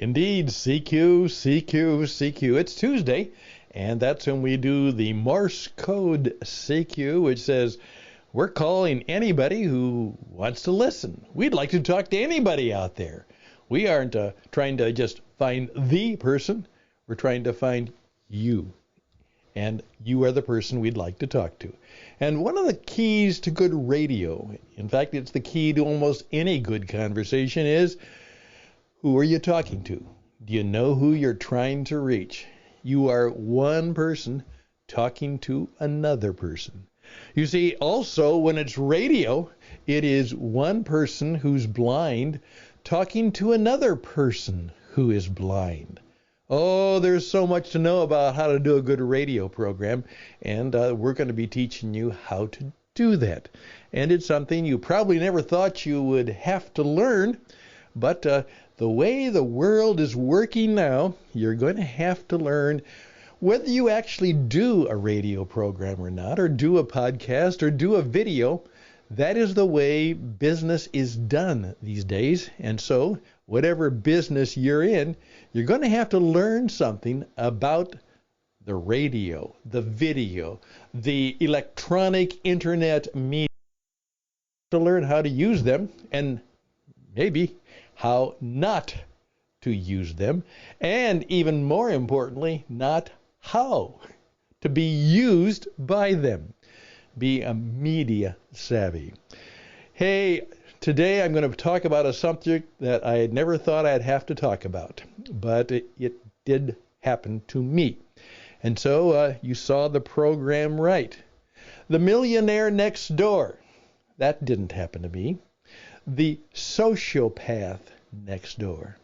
Indeed, CQ, CQ, CQ. It's Tuesday, and that's when we do the Morse code CQ, which says we're calling anybody who wants to listen. We'd like to talk to anybody out there. We aren't trying to just find the person. We're trying to find you, and you are the person we'd like to talk to. And one of the keys to good radio, in fact, it's the key to almost any good conversation, is who are you talking to? Do you know who you're trying to reach? You are one person talking to another person. You see, also, when it's radio, it is one person who's blind talking to another person who is blind. Oh, there's so much to know about how to do a good radio program, and we're going to be teaching you how to do that. And it's something you probably never thought you would have to learn, but the way the world is working now, you're going to have to learn whether you actually do a radio program or not, or do a podcast, or do a video. That is the way business is done these days. And so, whatever business you're in, you're going to have to learn something about the radio, the video, the electronic internet media, to learn how to use them, and maybe how not to use them, and even more importantly, not how to be used by them. Be a media savvy. Hey, today I'm going to talk about a subject that I had never thought I'd have to talk about, but it did happen to me. And so you saw the program right. The millionaire next door. That didn't happen to me. The sociopath next door.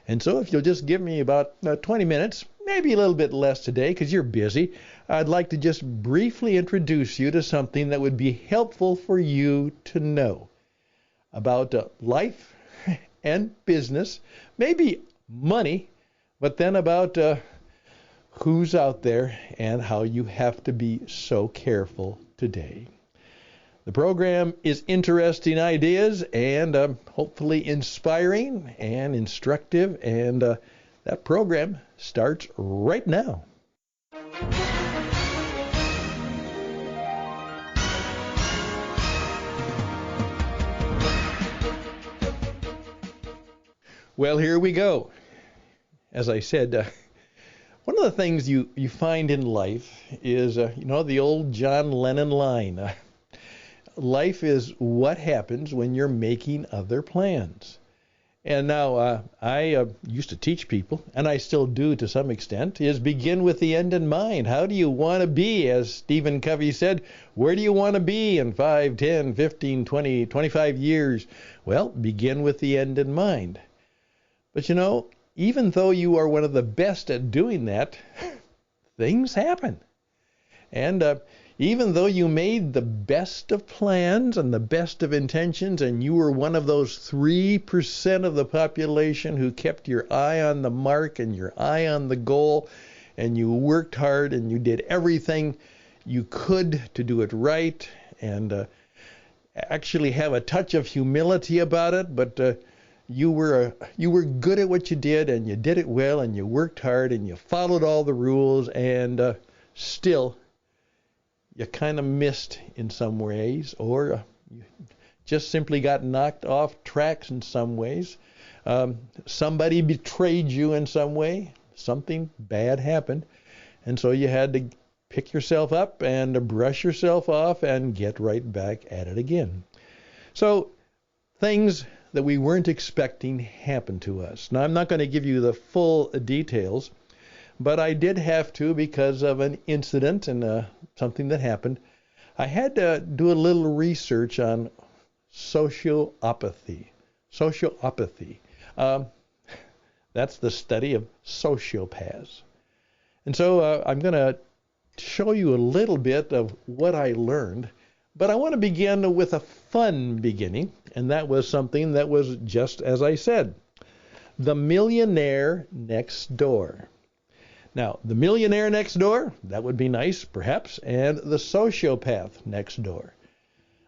And so if you'll just give me about 20 minutes, maybe a little bit less today because you're busy, I'd like to just briefly introduce you to something that would be helpful for you to know about life and business, maybe money, but then about who's out there and how you have to be so careful today. The program is interesting ideas and hopefully inspiring and instructive, and that program starts right now. Well, here we go. As I said, one of the things you find in life is, the old John Lennon line, life is what happens when you're making other plans. And now I used to teach people, and I still do to some extent, is begin with the end in mind. How do you want to be? As Stephen Covey said, where do you want to be in 5, 10, 15, 20, 25 years? Well, begin with the end in mind. But even though you are one of the best at doing that, things happen. And even though you made the best of plans and the best of intentions, and you were one of those 3% of the population who kept your eye on the mark and your eye on the goal, and you worked hard and you did everything you could to do it right, and actually have a touch of humility about it, but you were good at what you did, and you did it well, and you worked hard, and you followed all the rules, and still you kind of missed in some ways, or you just simply got knocked off tracks in some ways. Somebody betrayed you in some way. Something bad happened. And so you had to pick yourself up and brush yourself off and get right back at it again. So things that we weren't expecting happened to us. Now, I'm not going to give you the full details, but I did have to because of an incident and something that happened. I had to do a little research on sociopathy. Sociopathy. That's the study of sociopaths. And so I'm going to show you a little bit of what I learned, but I want to begin with a fun beginning, and that was something that was just as I said, the millionaire next door. Now, the millionaire next door, that would be nice, perhaps, and the sociopath next door.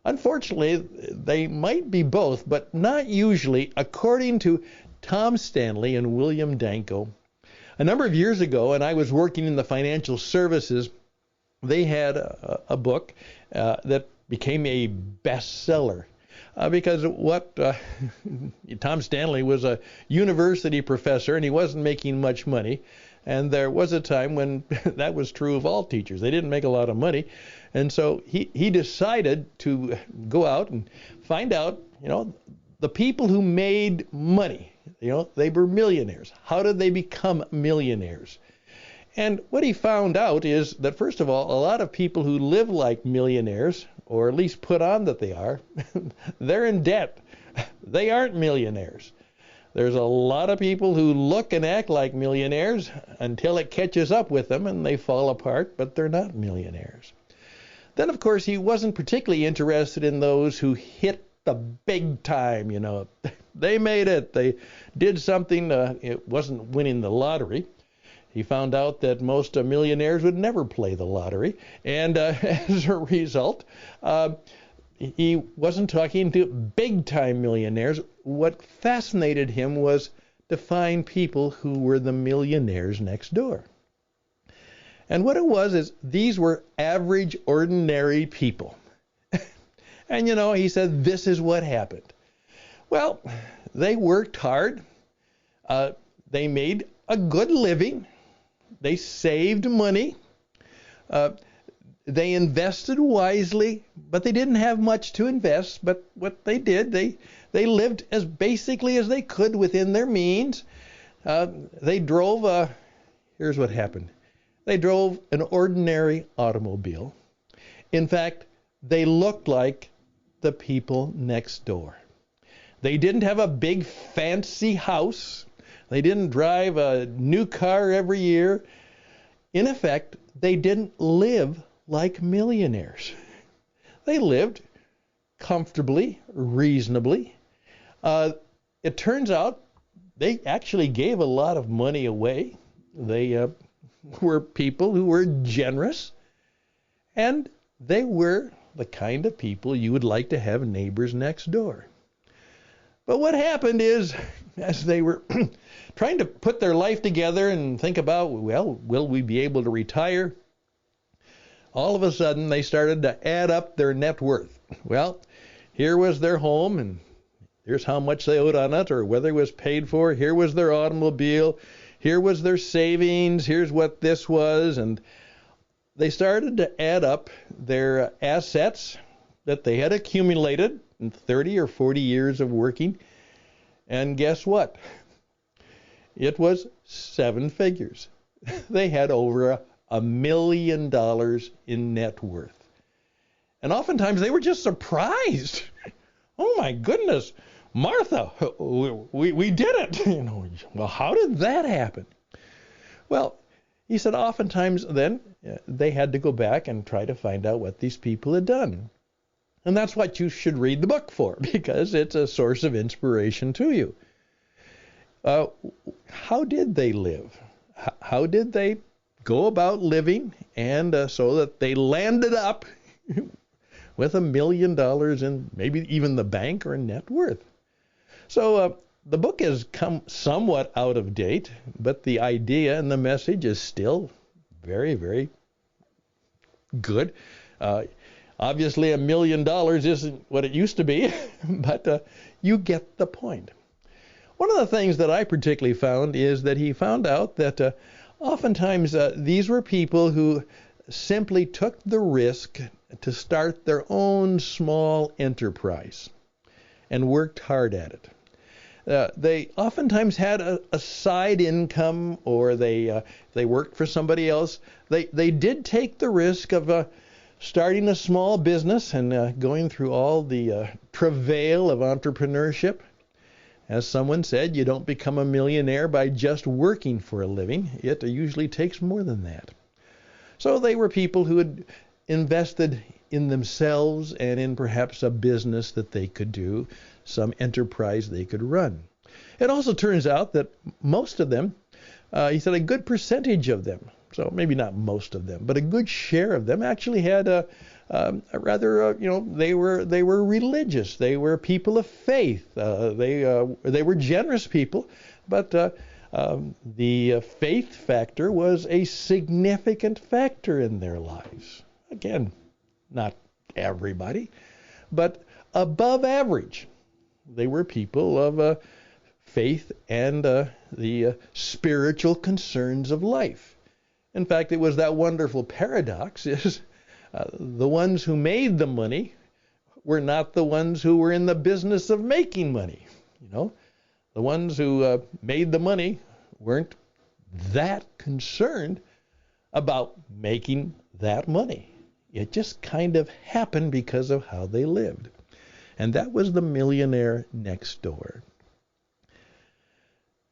Unfortunately, they might be both, but not usually according to Tom Stanley and William Danko. A number of years ago, and I was working in the financial services, they had a book that became a bestseller. Because Tom Stanley was a university professor and he wasn't making much money. And there was a time when that was true of all teachers. They didn't make a lot of money. And so he decided to go out and find out, the people who made money, they were millionaires. How did they become millionaires? And what he found out is that, first of all, a lot of people who live like millionaires, or at least put on that they are, they're in debt. They aren't millionaires. There's a lot of people who look and act like millionaires until it catches up with them and they fall apart, but they're not millionaires. Then, of course, he wasn't particularly interested in those who hit the big time, They made it. They did something. It wasn't winning the lottery. He found out that most millionaires would never play the lottery. And as a result, he wasn't talking to big-time millionaires. What fascinated him was to find people who were the millionaires next door. And what it was is these were average, ordinary people. And, he said, this is what happened. Well, they worked hard. They made a good living. They saved money. They invested wisely, but they didn't have much to invest. But what they did, they lived as basically as they could within their means. They drove, here's what happened. They drove an ordinary automobile. In fact, they looked like the people next door. They didn't have a big fancy house. They didn't drive a new car every year. In effect, they didn't live like millionaires. They lived comfortably, reasonably. It turns out they actually gave a lot of money away. They were people who were generous, and they were the kind of people you would like to have neighbors next door. But what happened is, as they were trying to put their life together and think about, well, will we be able to retire? All of a sudden, they started to add up their net worth. Well, here was their home, and here's how much they owed on it, or whether it was paid for. Here was their automobile. Here was their savings. Here's what this was. And they started to add up their assets that they had accumulated in 30 or 40 years of working. And guess what? It was 7 figures. They had over $1 million in net worth. And oftentimes they were just surprised. Oh my goodness, Martha, we did it. Well, how did that happen? Well, he said oftentimes then they had to go back and try to find out what these people had done. And that's what you should read the book for, because it's a source of inspiration to you. How did they live? How did they go about living, and so that they landed up with $1 million in maybe even the bank or net worth? So the book has come somewhat out of date, but the idea and the message is still very, very good. Obviously, $1 million isn't what it used to be, but you get the point. One of the things that I particularly found is that he found out that oftentimes these were people who simply took the risk to start their own small enterprise and worked hard at it. They oftentimes had a side income, or they worked for somebody else. They did take the risk of starting a small business and going through all the travail of entrepreneurship. As someone said, you don't become a millionaire by just working for a living. It usually takes more than that. So they were people who had invested in themselves and in perhaps a business that they could do, some enterprise they could run. It also turns out that most of them, he said a good percentage of them, So maybe not most of them, but a good share of them actually had a rather, they were religious. They were people of faith. They were generous people, but the faith factor was a significant factor in their lives. Again, not everybody, but above average. They were people of faith and the spiritual concerns of life. In fact, it was that wonderful paradox is the ones who made the money were not the ones who were in the business of making money. The ones who made the money weren't that concerned about making that money. It just kind of happened because of how they lived. And that was the millionaire next door.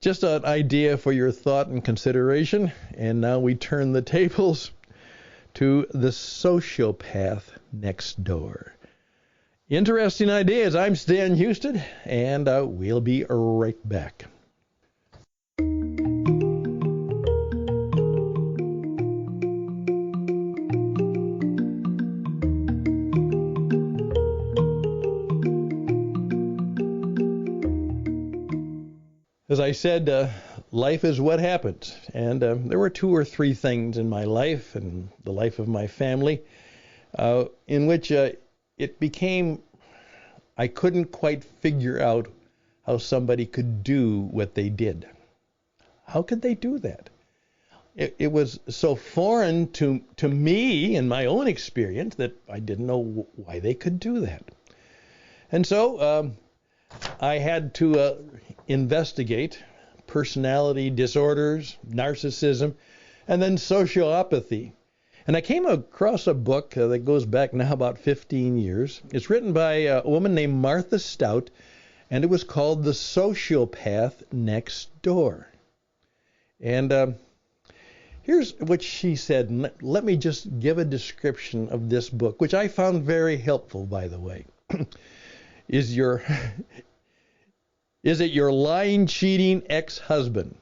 Just an idea for your thought and consideration. And now we turn the tables to the sociopath next door. Interesting ideas. I'm Stan Hustad, and we'll be right back. As I said, life is what happens. And there were 2 or 3 things in my life and the life of my family in which it became, I couldn't quite figure out how somebody could do what they did. How could they do that? It was so foreign to me in my own experience that I didn't know why they could do that. And so I had to investigate personality disorders, narcissism, and then sociopathy. And I came across a book that goes back now about 15 years. It's written by a woman named Martha Stout, and it was called The Sociopath Next Door. And here's what she said. Let me just give a description of this book, which I found very helpful, by the way. Is it your lying, cheating ex-husband?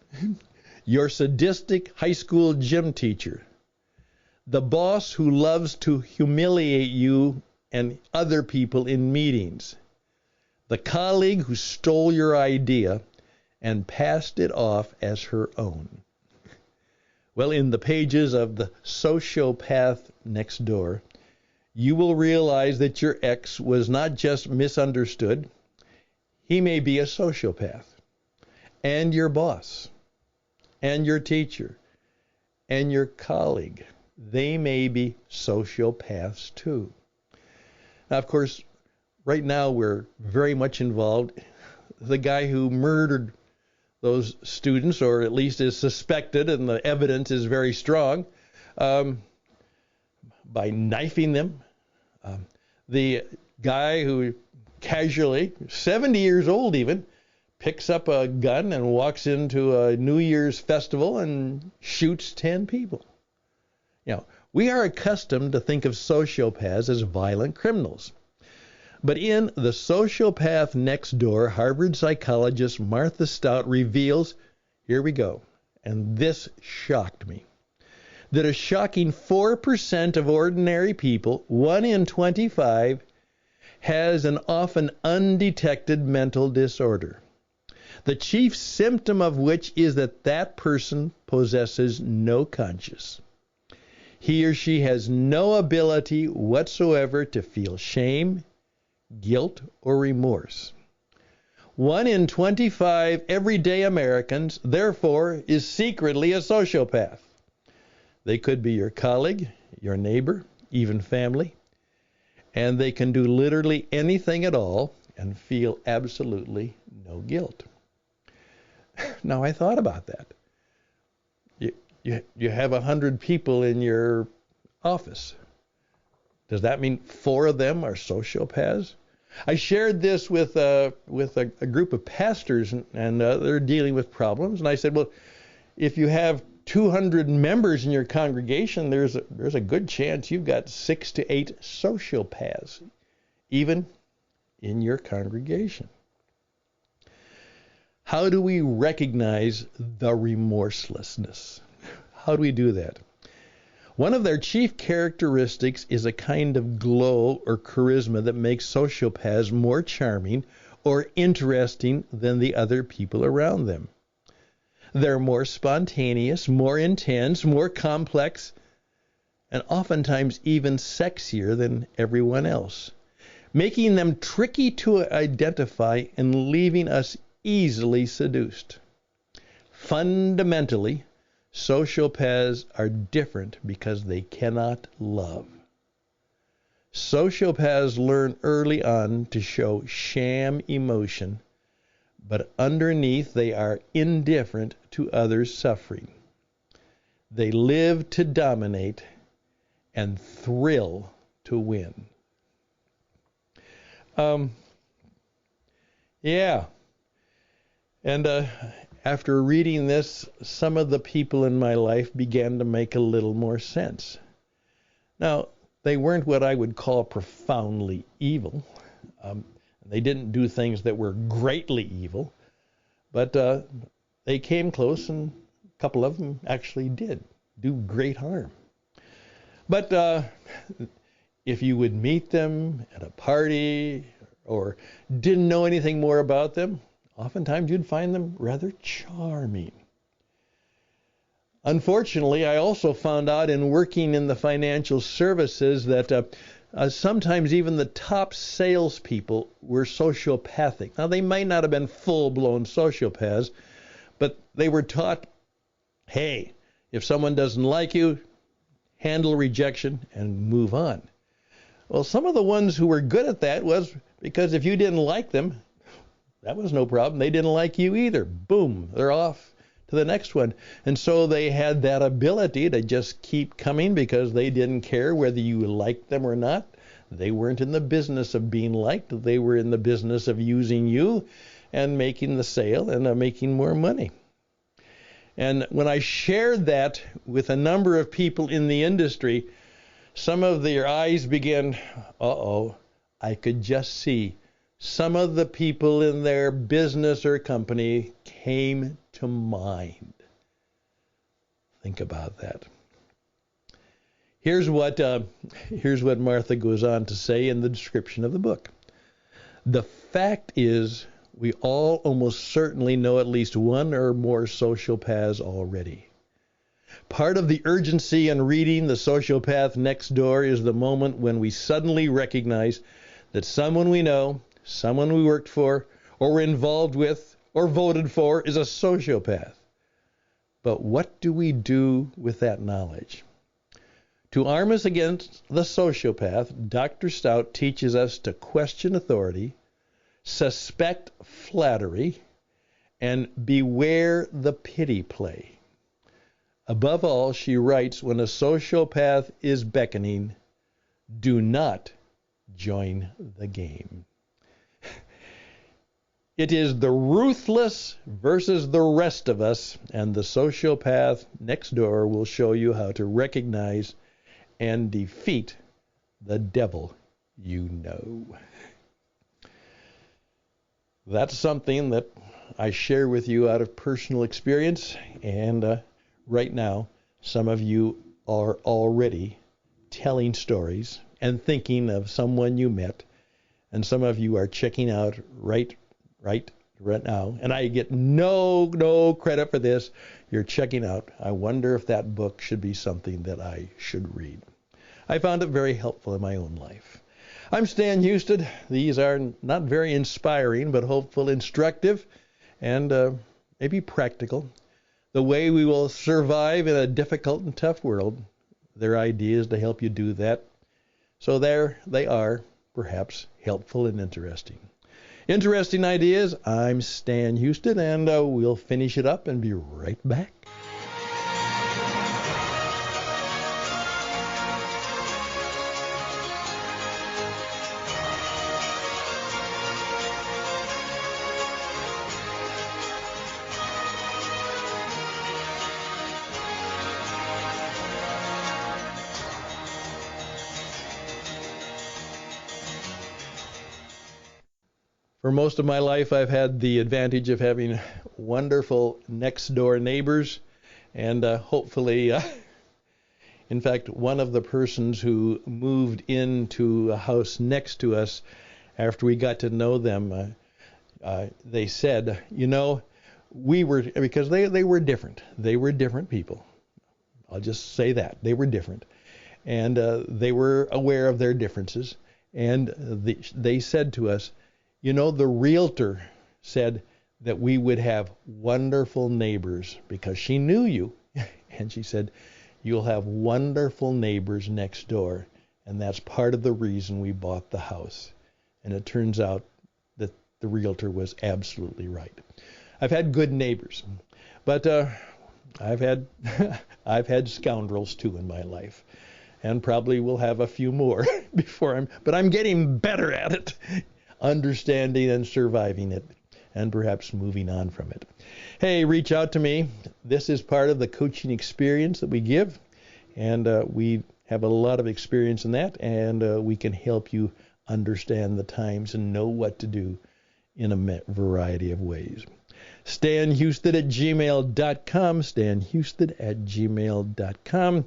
Your sadistic high school gym teacher? The boss who loves to humiliate you and other people in meetings? The colleague who stole your idea and passed it off as her own? Well, in the pages of The Sociopath Next Door, you will realize that your ex was not just misunderstood. He may be a sociopath, and your boss, and your teacher, and your colleague. They may be sociopaths too. Now, of course, right now we're very much involved. The guy who murdered those students, or at least is suspected, and the evidence is very strong, by knifing them. The guy who casually, 70 years old even, picks up a gun and walks into a New Year's festival and shoots 10 people. We are accustomed to think of sociopaths as violent criminals. But in The Sociopath Next Door, Harvard psychologist Martha Stout reveals, here we go, and this shocked me, that a shocking 4% of ordinary people, 1 in 25, has an often undetected mental disorder, the chief symptom of which is that person possesses no conscience. He or she has no ability whatsoever to feel shame, guilt, or remorse. 1 in 25 everyday Americans, therefore, is secretly a sociopath. They could be your colleague, your neighbor, even family, and they can do literally anything at all and feel absolutely no guilt. Now, I thought about that. You have 100 people in your office. Does that mean 4 of them are sociopaths? I shared this with a group of pastors, and they're dealing with problems. And I said, well, if you have 200 members in your congregation, there's a good chance you've got 6 to 8 sociopaths, even in your congregation. How do we recognize the remorselessness? How do we do that? One of their chief characteristics is a kind of glow or charisma that makes sociopaths more charming or interesting than the other people around them. They're more spontaneous, more intense, more complex, and oftentimes even sexier than everyone else, making them tricky to identify and leaving us easily seduced. Fundamentally, sociopaths are different because they cannot love. Sociopaths learn early on to show sham emotion, but underneath they are indifferent to others' suffering. They live to dominate and thrill to win. Yeah. And after reading this, some of the people in my life began to make a little more sense. Now, they weren't what I would call profoundly evil. They didn't do things that were greatly evil, but they came close, and a couple of them actually did do great harm. But if you would meet them at a party or didn't know anything more about them, oftentimes you'd find them rather charming. Unfortunately, I also found out in working in the financial services that sometimes even the top salespeople were sociopathic. Now, they might not have been full-blown sociopaths, but they were taught, hey, if someone doesn't like you, handle rejection and move on. Well, some of the ones who were good at that was because if you didn't like them, that was no problem. They didn't like you either. Boom, they're off to the next one. And so they had that ability to just keep coming because they didn't care whether you liked them or not. They weren't in the business of being liked. They were in the business of using you and making the sale and making more money. And when I shared that with a number of people in the industry, some of their eyes began, I could just see some of the people in their business or company came to mind. Think about that. Here's what Martha goes on to say in the description of the book. The fact is, we all almost certainly know at least one or more sociopaths already. Part of the urgency in reading The Sociopath Next Door is the moment when we suddenly recognize that someone we know, someone we worked for, or were involved with, or voted for is a sociopath. But what do we do with that knowledge? To arm us against the sociopath, Dr. Stout teaches us to question authority, suspect flattery, and beware the pity play. Above all, she writes, when a sociopath is beckoning, do not join the game. It is the ruthless versus the rest of us, and the sociopath next door will show you how to recognize and defeat the devil you know. That's something that I share with you out of personal experience, and right now, some of you are already telling stories and thinking of someone you met, and some of you are checking out right now, and I get no credit for this. You're checking out. I wonder if that book should be something that I should read. I found it very helpful in my own life. I'm Stan Hustad. These are not very inspiring, but hopeful, instructive, and maybe practical. The way we will survive in a difficult and tough world. Their ideas to help you do that. So there they are, perhaps helpful and interesting. Interesting ideas. I'm Stan Hustad, and we'll finish it up and be right back. For most of my life, I've had the advantage of having wonderful next-door neighbors, And hopefully, in fact, one of the persons who moved into a house next to us, after we got to know them, they said, because they were different. They were different people. I'll just say that. They were different. And they were aware of their differences. And they said to us, the realtor said that we would have wonderful neighbors because she knew you. And she said, you'll have wonderful neighbors next door. And that's part of the reason we bought the house. And it turns out that the realtor was absolutely right. I've had good neighbors, but I've had scoundrels too in my life, and probably will have a few more but I'm getting better at it, understanding and surviving it, and perhaps moving on from it. Hey, reach out to me. This is part of the coaching experience that we give, and we have a lot of experience in that, and we can help you understand the times and know what to do in a variety of ways. Stan Hustad at gmail.com, Stan Hustad at gmail.com.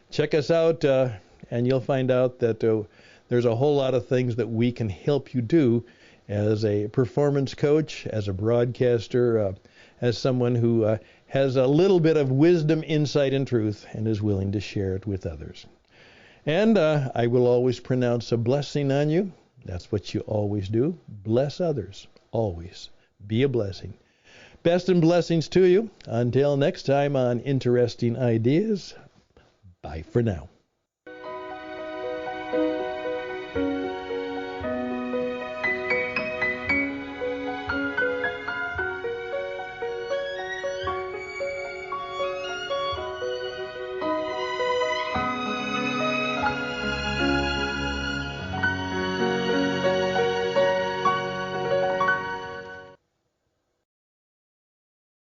Check us out, and you'll find out that there's a whole lot of things that we can help you do as a performance coach, as a broadcaster, as someone who has a little bit of wisdom, insight, and truth, and is willing to share it with others. And I will always pronounce a blessing on you. That's what you always do. Bless others. Always. Be a blessing. Best and blessings to you. Until next time on Interesting Ideas. Bye for now.